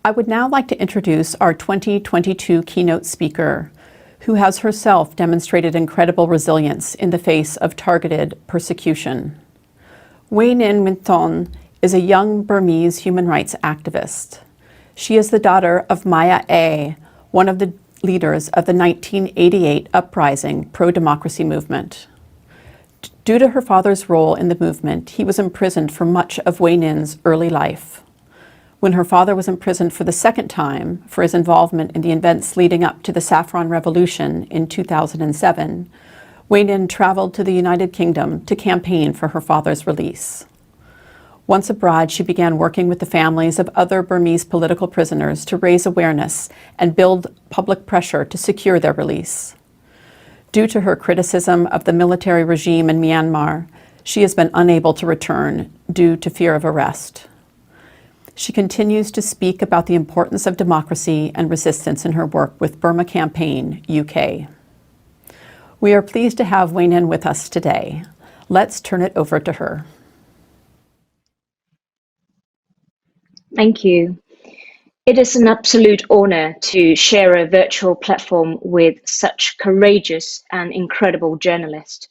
I would now like to introduce our 2022 keynote speaker, who has herself demonstrated incredible resilience in the face of targeted persecution. Wai Hnin Pwint Thon is a young Burmese human rights activist. She is the daughter of Maya A, one of the leaders of the 1988 uprising pro-democracy movement. Due to her father's role in the movement, he was imprisoned for much of Wai Hnin's early life. When her father was imprisoned for the second time for his involvement in the events leading up to the Saffron Revolution in 2007, Wai Hnin traveled to the United Kingdom to campaign for her father's release. Once abroad, she began working with the families of other Burmese political prisoners to raise awareness and build public pressure to secure their release. Due to her criticism of the military regime in Myanmar, she has been unable to return due to fear of arrest. She continues to speak about the importance of democracy and resistance in her work with Burma Campaign, UK. We are pleased to have Wai Hnin with us today. Let's turn it over to her. Thank you. It is an absolute honor to share a virtual platform with such courageous and incredible journalists.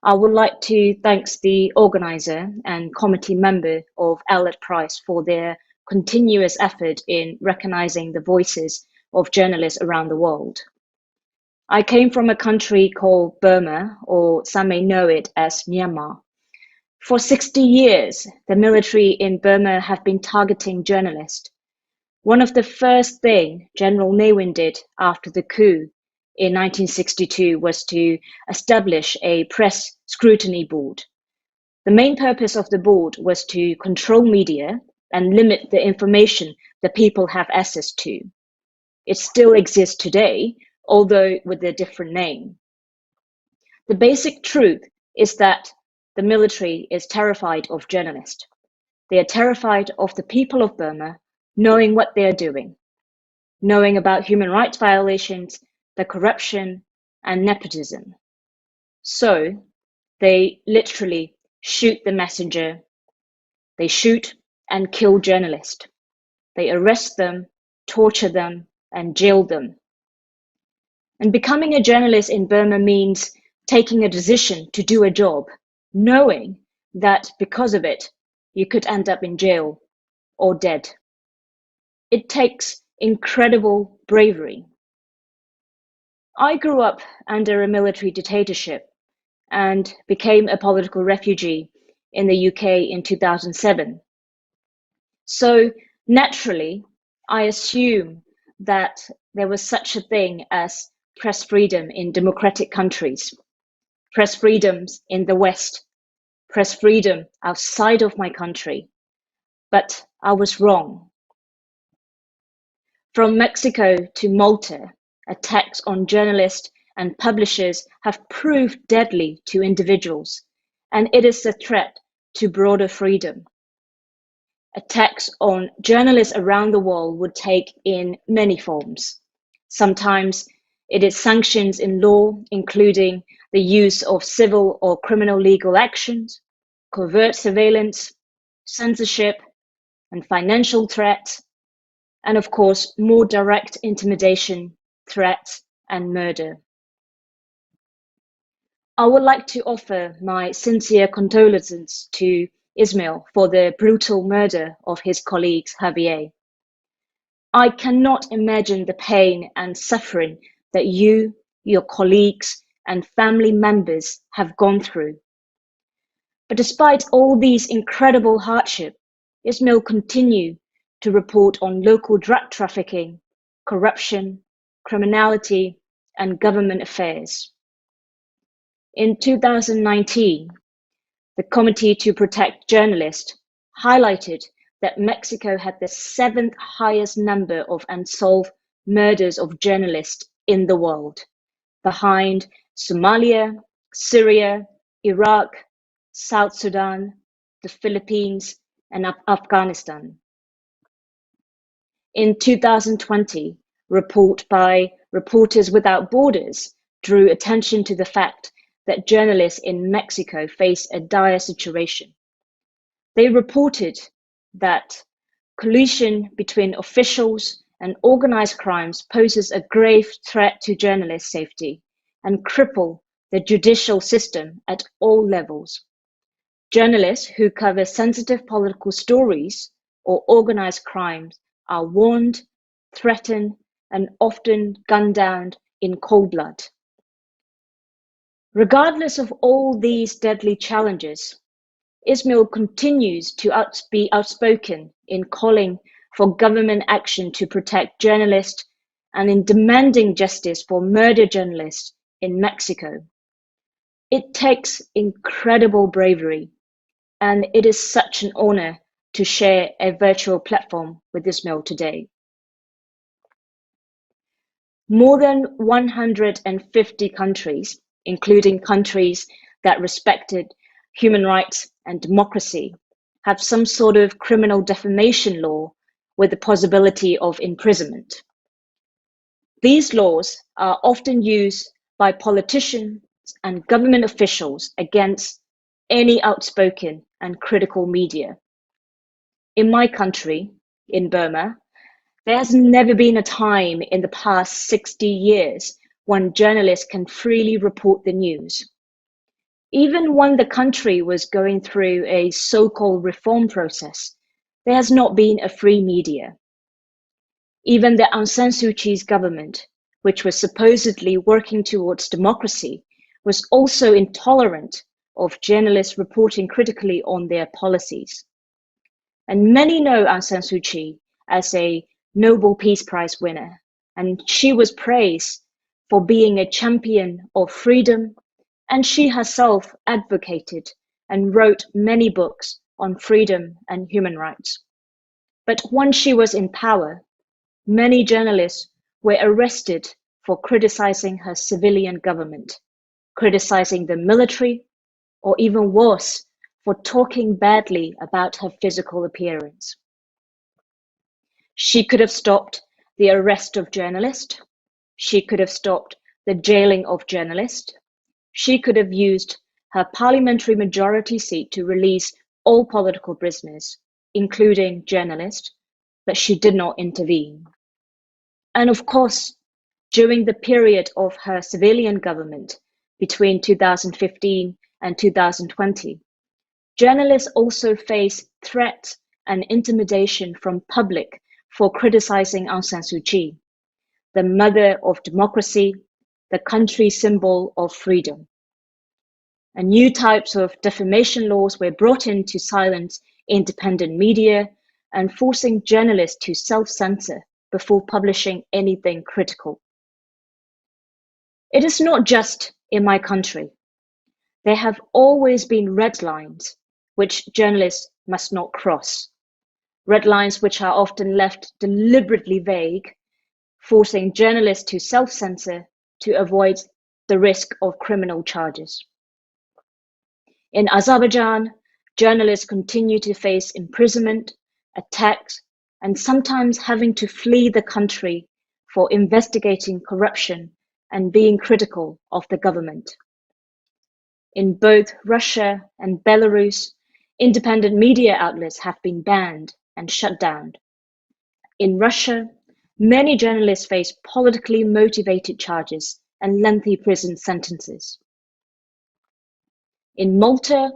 I would like to thank the organizer and committee member of Allard Prize for their continuous effort in recognizing the voices of journalists around the world. I came from a country called Burma, or some may know it as Myanmar. For 60 years, the military in Burma have been targeting journalists. One of the first things General Ne Win did after the coup in 1962 was to establish a press scrutiny board. The main purpose of the board was to control media and limit the information that people have access to. It still exists today, although with a different name. The basic truth is that the military is terrified of journalists. They are terrified of the people of Burma knowing what they are doing, knowing about human rights violations, the corruption, and nepotism. So they literally shoot the messenger. They shoot and kill journalists. They arrest them, torture them, and jail them. And becoming a journalist in Burma means taking a decision to do a job, knowing that because of it, you could end up in jail or dead. It takes incredible bravery. I grew up under a military dictatorship and became a political refugee in the UK in 2007. So naturally, I assume that there was such a thing as press freedom in democratic countries, press freedoms in the West, press freedom outside of my country. But I was wrong. From Mexico to Malta, attacks on journalists and publishers have proved deadly to individuals, and it is a threat to broader freedom. Attacks on journalists around the world would take in many forms. Sometimes it is sanctions in law, including the use of civil or criminal legal actions, covert surveillance, censorship, and financial threats, and of course, more direct intimidation, threats, and murder. I would like to offer my sincere condolences to Ismael for the brutal murder of his colleague Javier. I cannot imagine the pain and suffering that you, your colleagues, and family members have gone through. But despite all these incredible hardships, Ismael continued to report on local drug trafficking, corruption, criminality, and government affairs. In 2019, the Committee to Protect Journalists highlighted that Mexico had the 7th highest number of unsolved murders of journalists in the world, behind Somalia, Syria, Iraq, South Sudan, the Philippines, and Afghanistan. In 2020, a report by Reporters Without Borders drew attention to the fact that journalists in Mexico face a dire situation. They reported that collusion between officials and organized crimes poses a grave threat to journalist safety and cripple the judicial system at all levels. Journalists who cover sensitive political stories or organized crimes are warned, threatened, and often gunned down in cold blood. Regardless of all these deadly challenges, Ismael continues to be outspoken in calling for government action to protect journalists and in demanding justice for murdered journalists in Mexico. It takes incredible bravery, and it is such an honor to share a virtual platform with Ismael today. More than 150 countries, including countries that respected human rights and democracy, have some sort of criminal defamation law with the possibility of imprisonment. These laws are often used by politicians and government officials against any outspoken and critical media. In my country, in Burma, there has never been a time in the past 60 years when journalists can freely report the news. Even when the country was going through a so-called reform process, there has not been a free media. Even the Aung San Suu Kyi's government, which was supposedly working towards democracy, was also intolerant of journalists reporting critically on their policies. And many know Aung San Suu Kyi as a Nobel Peace Prize winner, and she was praised for being a champion of freedom, and she herself advocated and wrote many books on freedom and human rights. But once she was in power, many journalists were arrested for criticizing her civilian government, criticizing the military, or even worse, for talking badly about her physical appearance. She could have stopped the arrest of journalists. She could have stopped the jailing of journalists. She could have used her parliamentary majority seat to release all political prisoners, including journalists, but she did not intervene. And of course, during the period of her civilian government between 2015 and 2020, journalists also face threats and intimidation from public for criticizing Aung San Suu Kyi, the mother of democracy, the country's symbol of freedom. And new types of defamation laws were brought in to silence independent media and forcing journalists to self-censor before publishing anything critical. It is not just in my country. There have always been red lines which journalists must not cross. Red lines which are often left deliberately vague, forcing journalists to self-censor to avoid the risk of criminal charges. In Azerbaijan, journalists continue to face imprisonment, attacks, and sometimes having to flee the country for investigating corruption and being critical of the government. In both Russia and Belarus, independent media outlets have been banned and shut down. In Russia, many journalists face politically motivated charges and lengthy prison sentences. In Malta,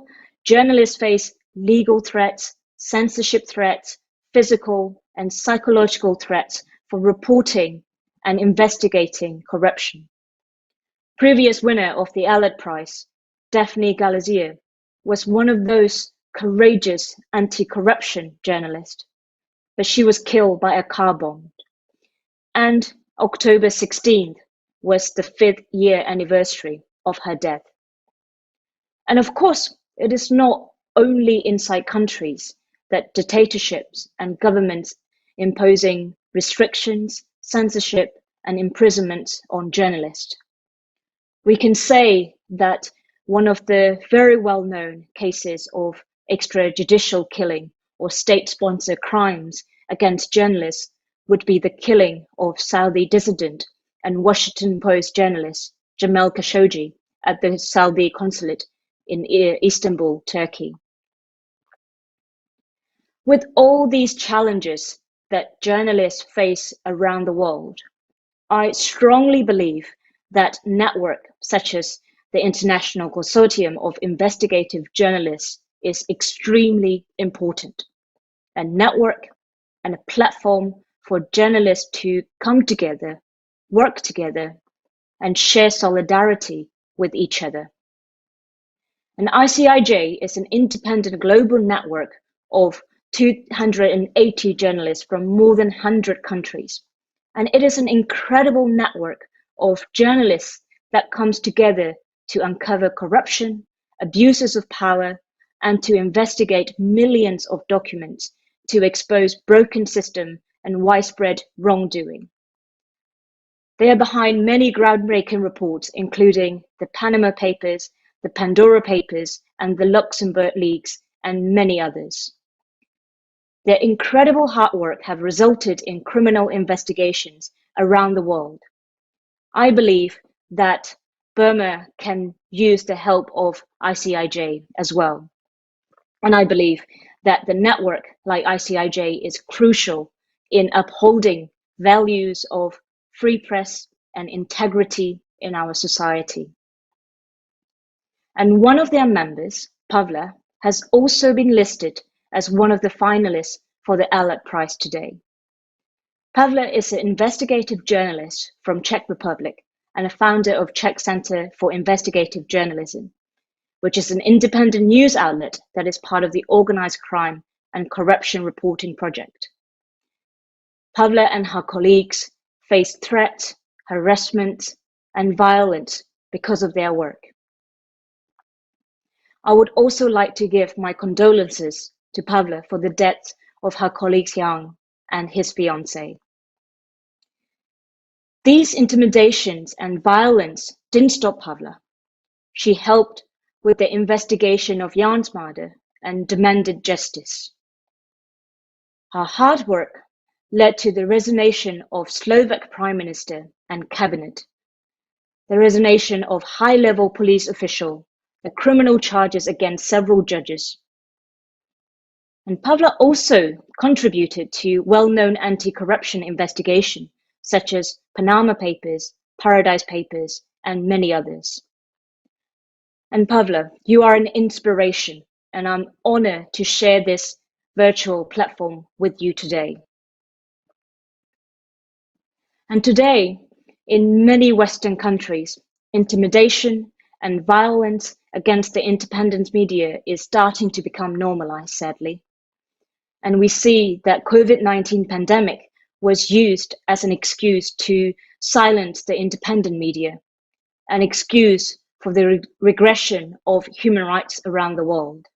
journalists face legal threats, censorship threats, physical and psychological threats for reporting and investigating corruption. Previous winner of the Allard Prize, Daphne Galizia, was one of those courageous anti-corruption journalists, but she was killed by a car bomb. And October 16th was the 5th year anniversary of her death. And of course, it is not only inside countries that dictatorships and governments imposing restrictions, censorship, and imprisonments on journalists. We can say that one of the very well-known cases of extrajudicial killing or state-sponsored crimes against journalists would be the killing of Saudi dissident and Washington Post journalist Jamal Khashoggi at the Saudi consulate in Istanbul, Turkey. With all these challenges that journalists face around the world, I strongly believe that network such as the International Consortium of Investigative Journalists is extremely important. A network and a platform for journalists to come together, work together, and share solidarity with each other. And ICIJ is an independent global network of 280 journalists from more than 100 countries. And it is an incredible network of journalists that comes together to uncover corruption, abuses of power, and to investigate millions of documents to expose broken system and widespread wrongdoing. They are behind many groundbreaking reports, including the Panama Papers, the Pandora Papers, and the Luxembourg Leaks, and many others. Their incredible hard work have resulted in criminal investigations around the world. I believe that Burma can use the help of ICIJ as well. And I believe that the network like ICIJ is crucial in upholding values of free press and integrity in our society. And one of their members, Pavla, has also been listed as one of the finalists for the Allard Prize today. Pavla is an investigative journalist from Czech Republic and a founder of Czech Center for Investigative Journalism, which is an independent news outlet that is part of the Organized Crime and Corruption Reporting Project. Pavla and her colleagues face threats, harassment, and violence because of their work. I would also like to give my condolences to Pavla for the death of her colleague Yang and his fiancée. These intimidations and violence didn't stop Pavla. She helped with the investigation of Jan's murder and demanded justice. Her hard work led to the resignation of Slovak Prime Minister and Cabinet, the resignation of high-level police official, the criminal charges against several judges. And Pavla also contributed to well-known anti-corruption investigation, such as Panama Papers, Paradise Papers, and many others. And Pavla, you are an inspiration, and I'm honored to share this virtual platform with you today. And today, in many Western countries, intimidation and violence against the independent media is starting to become normalized, sadly. And we see that COVID-19 pandemic was used as an excuse to silence the independent media, an excuse for the regression of human rights around the world.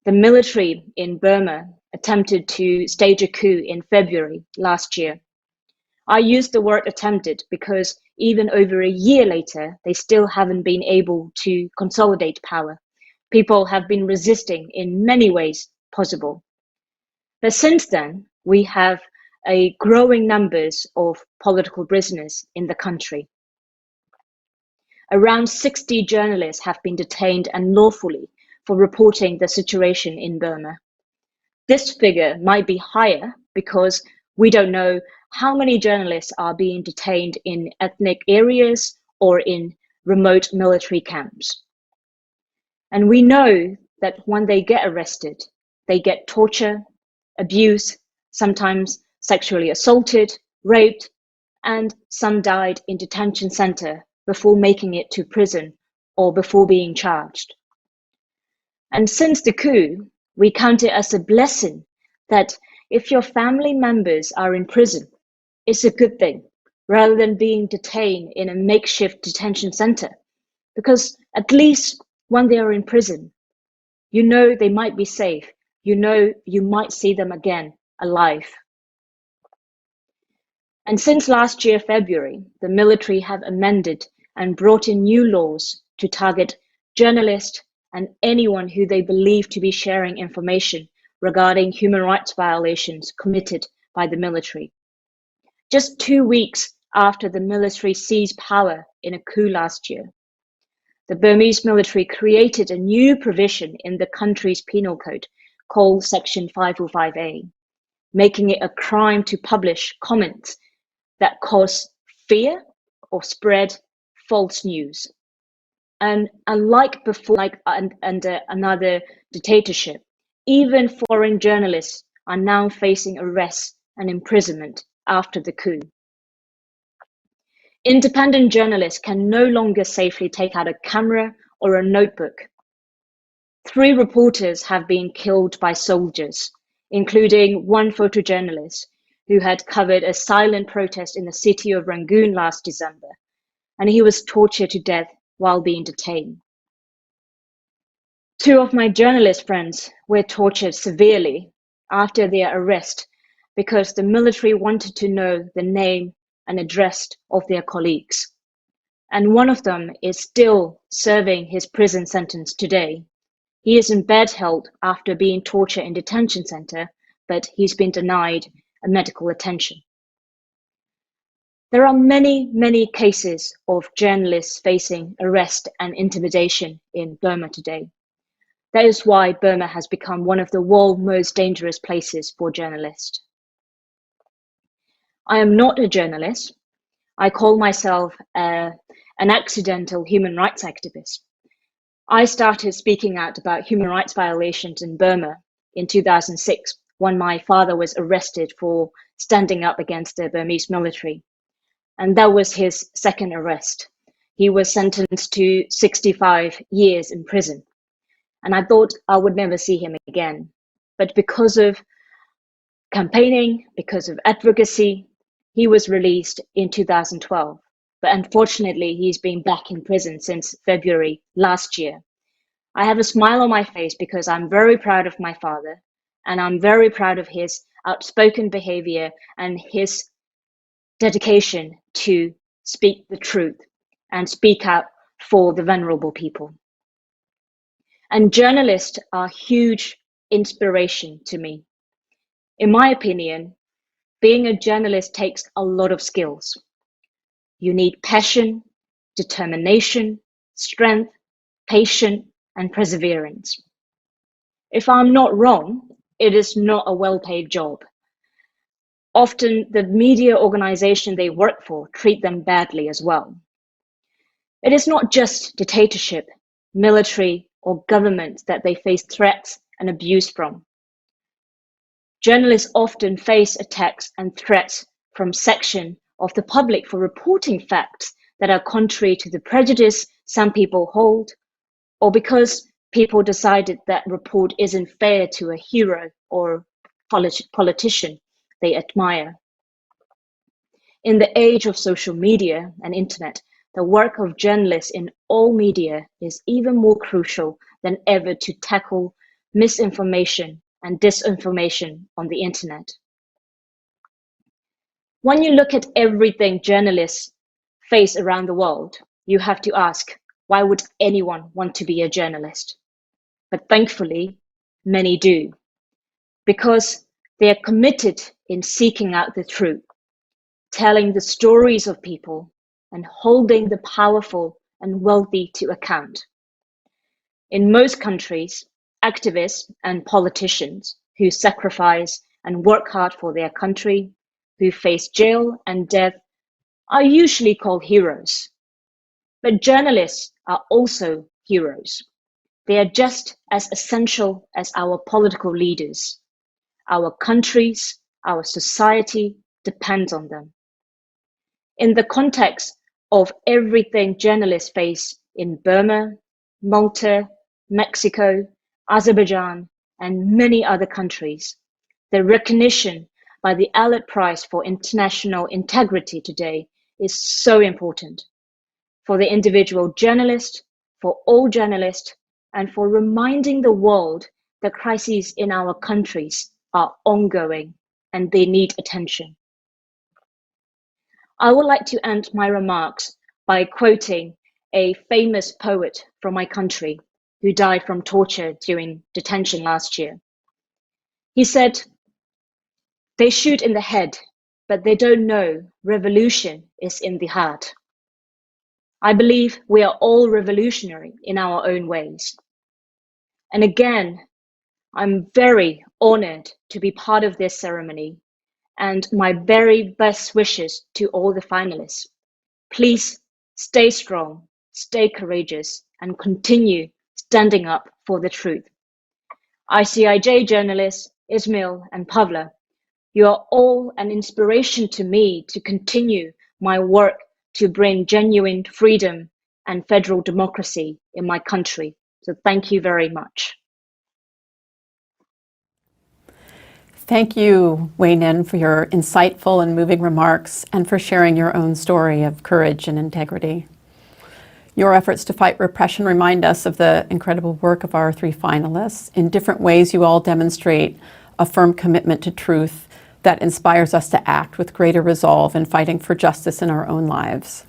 The military in Burma attempted to stage a coup in February last year. I use the word attempted because even over a year later, they still haven't been able to consolidate power. People have been resisting in many ways possible. But since then, we have a growing numbers of political prisoners in the country. Around 60 journalists have been detained unlawfully for reporting the situation in Burma. This figure might be higher because we don't know how many journalists are being detained in ethnic areas or in remote military camps. And we know that when they get arrested, they get torture, abuse, sometimes sexually assaulted, raped, and some died in detention center before making it to prison or before being charged. And since the coup, we count it as a blessing that if your family members are in prison, it's a good thing, rather than being detained in a makeshift detention center. Because at least when they are in prison, you know they might be safe. You know you might see them again alive. And since last year, February, the military have amended and brought in new laws to target journalists and anyone who they believe to be sharing information regarding human rights violations committed by the military. Just 2 weeks after the military seized power in a coup last year, the Burmese military created a new provision in the country's penal code called Section 505A, making it a crime to publish comments that cause fear or spread false news. And unlike before, under another dictatorship, even foreign journalists are now facing arrest and imprisonment after the coup. Independent journalists can no longer safely take out a camera or a notebook. 3 reporters have been killed by soldiers, including one photojournalist who had covered a silent protest in the city of Rangoon last December, and he was tortured to death while being detained. 2 of my journalist friends were tortured severely after their arrest because the military wanted to know the name and address of their colleagues. And one of them is still serving his prison sentence today. He is in bed held after being tortured in detention center, but he's been denied a medical attention. There are many, many cases of journalists facing arrest and intimidation in Burma today. That is why Burma has become one of the world's most dangerous places for journalists. I am not a journalist. I call myself an accidental human rights activist. I started speaking out about human rights violations in Burma in 2006 when my father was arrested for standing up against the Burmese military. And that was his second arrest. He was sentenced to 65 years in prison. And I thought I would never see him again. But because of campaigning, because of advocacy, he was released in 2012. But unfortunately, he's been back in prison since February last year. I have a smile on my face because I'm very proud of my father, and I'm very proud of his outspoken behavior and his dedication to speak the truth and speak out for the vulnerable people. And journalists are huge inspiration to me. In my opinion, being a journalist takes a lot of skills. You need passion, determination, strength, patience, and perseverance. If I'm not wrong, it is not a well-paid job. Often the media organization they work for treat them badly as well. It is not just dictatorship, military, or government that they face threats and abuse from. Journalists often face attacks and threats from sections of the public for reporting facts that are contrary to the prejudice some people hold, or because people decided that report isn't fair to a hero or politician they admire. In the age of social media and internet, the work of journalists in all media is even more crucial than ever to tackle misinformation and disinformation on the internet. When you look at everything journalists face around the world, you have to ask, why would anyone want to be a journalist? But thankfully, many do, because they are committed in seeking out the truth, telling the stories of people, and holding the powerful and wealthy to account. In most countries, activists and politicians who sacrifice and work hard for their country, who face jail and death, are usually called heroes. But journalists are also heroes. They are just as essential as our political leaders. Our countries, our society depends on them. In the context of everything journalists face in Burma, Malta, Mexico, Azerbaijan, and many other countries, the recognition by the Allard Prize for International Integrity today is so important for the individual journalist, for all journalists, and for reminding the world that crises in our countries are ongoing and they need attention. I would like to end my remarks by quoting a famous poet from my country who died from torture during detention last year. He said, "They shoot in the head, but they don't know revolution is in the heart." I believe we are all revolutionary in our own ways. And again, I'm very honored to be part of this ceremony, and my very best wishes to all the finalists. Please stay strong, stay courageous, and continue standing up for the truth. ICIJ journalists, Ismael and Pavla, you are all an inspiration to me to continue my work to bring genuine freedom and federal democracy in my country. So thank you very much. Thank you, Wai Hnin, for your insightful and moving remarks and for sharing your own story of courage and integrity. Your efforts to fight repression remind us of the incredible work of our three finalists. In different ways, you all demonstrate a firm commitment to truth that inspires us to act with greater resolve in fighting for justice in our own lives.